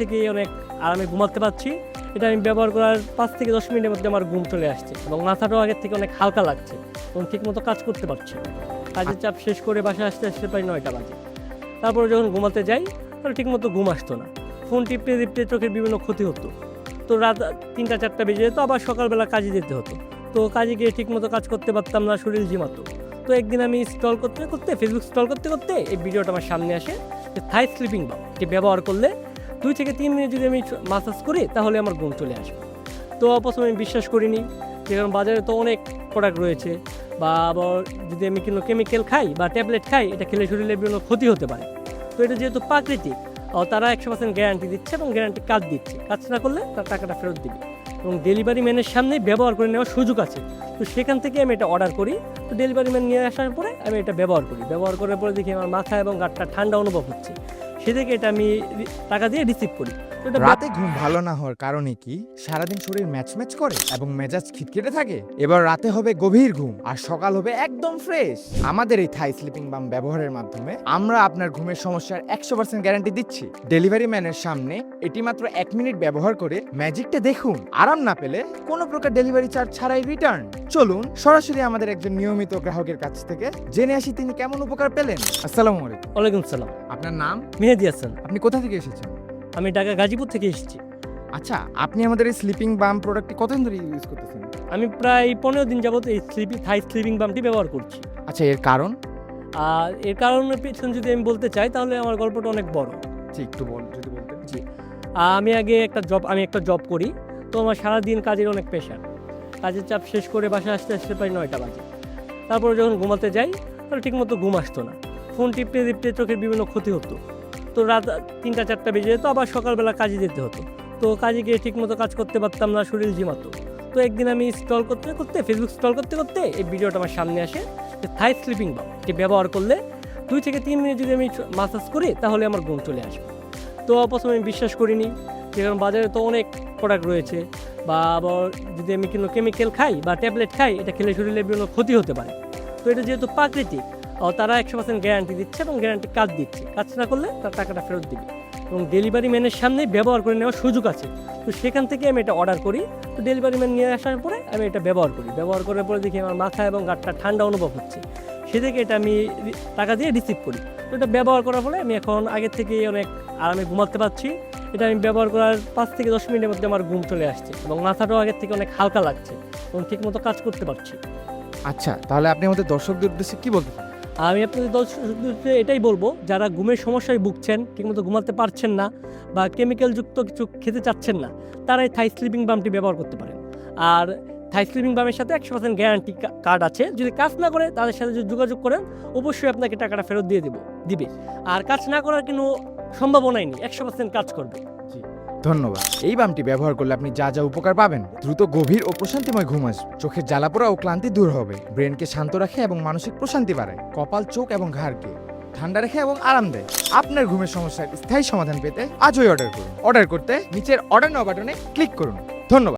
থেকেই অনেক আরামে ঘুমাতে পারছি। এটা আমি ব্যবহার করার 5 থেকে 10 মিনিটের মধ্যে আমার ঘুম চলে আসছে এবং মাথাটাও আগের থেকে অনেক হালকা লাগছে এবং ঠিকমতো কাজ করতে পারছি। কাজের চাপ শেষ করে বাসায় আসতে আসতে প্রায় 9টা বাজে। তারপরে যখন ঘুমাতে যাই তাহলে ঠিকমতো ঘুম আসতো না। ফোন টিপতে টিপতে চোখের বিভিন্ন ক্ষতি হতো। তো রাত 3টা-4টা বেজে যেত, আবার সকালবেলা কাজে যেতে হতো। তো কাজে গিয়ে ঠিকমতো কাজ করতে পারতাম না, শরীর ঝিমাতো। তো একদিন আমি ফেসবুক স্ক্রল করতে করতে এই ভিডিওটা আমার সামনে আসে যে থাই স্লিপিং বাম এটি ব্যবহার করলে 2 থেকে 3 মিনিট যদি আমি মাসাজ করি তাহলে আমার ঘুম চলে আসবে। তো প্রথমে আমি বিশ্বাস করিনি, কারণ বাজারে তো অনেক প্রোডাক্ট রয়েছে, বা আবার যদি আমি কোনো কেমিক্যাল খাই বা ট্যাবলেট খাই, এটা খেলে শরীরে বিভিন্ন ক্ষতি হতে পারে। তো এটা যেহেতু প্রাকৃতিক, তারা 100% গ্যারান্টি দিচ্ছে এবং গ্যারান্টি কাজ দিচ্ছে, কাজ না করলে তার টাকাটা ফেরত দিবে এবং ডেলিভারি ম্যানের সামনেই ব্যবহার করে নেওয়ার সুযোগ আছে। তো সেখান থেকে আমি এটা অর্ডার করি। তো ডেলিভারি ম্যান নিয়ে আসার পরে আমি এটা ব্যবহার করার পরে দেখি আমার মাথা এবং গাঁটটা ঠান্ডা অনুভব হচ্ছে। সে থেকে এটা আমি টাকা দিয়ে রিসিভ করি। তো এটা রাতে ঘুম ভালো না হওয়ার কারণে কি সারাদিন শরীর ম্যাচ করে এবং মেজাজ খিটখিটে থাকে? এবার রাতে হবে গভীর ঘুম আর সকাল হবে একদম ফ্রেশ। আমাদের এই থাই স্লিপিং বাম ব্যবহারের মাধ্যমে আমরা আপনার ঘুমের সমস্যার 100% গ্যারান্টি দিচ্ছি। ডেলিভারি ম্যানের সামনে এটি মাত্র 1 মিনিট ব্যবহার করে ম্যাজিকটা দেখুন। আরাম না পেলে কোনো প্রকার ডেলিভারি চার্জ ছাড়াই রিটার্ন। চলুন সরাসরি আমাদের একজন নিয়মিত গ্রাহকের কাছ থেকে জেনে আসি তিনি কেমন উপকার পেলেন। আসসালামু আলাইকুম। ওয়ালাইকুম সালাম। আপনার নাম? মেহেদি হাসান। আপনি কোথা থেকে এসেছেন? আমি ঢাকা গাজীপুর থেকে এসেছি। আচ্ছা, আপনি আমাদের এই স্লিপিং বাম প্রোডাক্টটি কতদিন ধরে ইউজ করতেছেন? আমি প্রায় 15 দিন যাবত এই থাই স্লিপিং বামটি ব্যবহার করছি। আচ্ছা, এর কারণ? আর এর কারণের পেছনে যদি আমি বলতে চাই তাহলে আমার গল্পটা অনেক বড়। জি, একটু যদি বলতেন। জি, আমি একটা জব করি। তো আমার সারাদিন কাজের অনেক প্রেশার। কাজের চাপ শেষ করে বাসায় আসতে আসতে প্রায় 9টা বাজে। তারপরে যখন ঘুমাতে যাই তাহলে ঠিকমতো ঘুম আসতো না। ফোন টিপতে টিপতে চোখের বিভিন্ন ক্ষতি হতো। তো রাত 3টা-4টা বেজে যেত, আবার সকালবেলা কাজে যেতে হতো। তো কাজে গিয়ে ঠিকমতো কাজ করতে পারতাম না, শরীর ঝিমাতো। তো একদিন আমি ফেসবুক স্ক্রল করতে করতে এই ভিডিওটা আমার সামনে আসে যে থাই স্লিপিং বাম এটি ব্যবহার করলে 2 থেকে 3 মিনিট যদি আমি মাসাজ করি তাহলে আমার ঘুম চলে আসবে। তো প্রথমে আমি বিশ্বাস করিনি, কারণ বাজারে তো অনেক প্রোডাক্ট রয়েছে, বা আবার যদি আমি কোনো কেমিক্যাল খাই বা ট্যাবলেট খাই, এটা খেলে শরীরে বিভিন্ন ক্ষতি হতে পারে। তো এটা যেহেতু প্রাকৃতিক, তারা 100% গ্যারান্টি দিচ্ছে এবং গ্যারান্টি কাজ দিচ্ছে, কাজ না করলে তার টাকাটা ফেরত দিবে এবং ডেলিভারি ম্যানের সামনেই ব্যবহার করে নেওয়ার সুযোগ আছে। তো সেখান থেকে আমি এটা অর্ডার করি। তো ডেলিভারি ম্যান নিয়ে আসার পরে আমি এটা ব্যবহার করার পরে দেখি আমার মাথা এবং গাঁটটা ঠান্ডা অনুভব হচ্ছে। সে থেকে এটা আমি টাকা দিয়ে রিসিভ করি। তো এটা ব্যবহার করার ফলে আমি এখন আগের থেকেই অনেক আরামে ঘুমাতে পারছি। এটা আমি ব্যবহার করার 5 থেকে 10 মিনিটের মধ্যে আমার ঘুম চলে আসছে এবং মাথাটাও আগের থেকে অনেক হালকা লাগছে এবং ঠিকমতো কাজ করতে পারছি। আচ্ছা, তাহলে আপনি আমাদের দর্শকদের উদ্দেশ্যে কি বলতে চান? আমি আপনাদের দর্শকদেরকে এটাই বলবো, যারা ঘুমের সমস্যায় ভুগছেন, ঠিকমতো ঘুমাতে পারছেন না বা কেমিক্যালযুক্ত কিছু খেতে চাচ্ছেন না, তারা এই থাই স্লিপিং বামটি ব্যবহার করতে পারেন। আর থাই স্লিপিং বামের সাথে 100% গ্যারান্টি কার্ড আছে। যদি কাজ না করে তাদের সাথে যদি যোগাযোগ করেন, অবশ্যই আপনাকে টাকাটা ফেরত দিবে। আর কাজ না করার কোনো সম্ভাবনাই নেই, 100% কাজ করবে। জি, ধন্যবাদ। এই বামটি ব্যবহার করলে আপনি যা যা উপকার পাবেন: দ্রুত গভীর ও প্রশান্তিময় ঘুম আসবে, চোখের জ্বালাপোড়া ও ক্লান্তি দূর হবে, ব্রেনকে শান্ত রাখে এবং মানসিক প্রশান্তি বাড়ায়, কপাল, চোখ এবং ঘাড়কে ঠান্ডা রাখে এবং আরাম দেয়। আপনার ঘুমের সমস্যার স্থায়ী সমাধান পেতে আজই অর্ডার করুন। অর্ডার করতে নিচের অর্ডার নাও বাটনে ক্লিক করুন। ধন্যবাদ।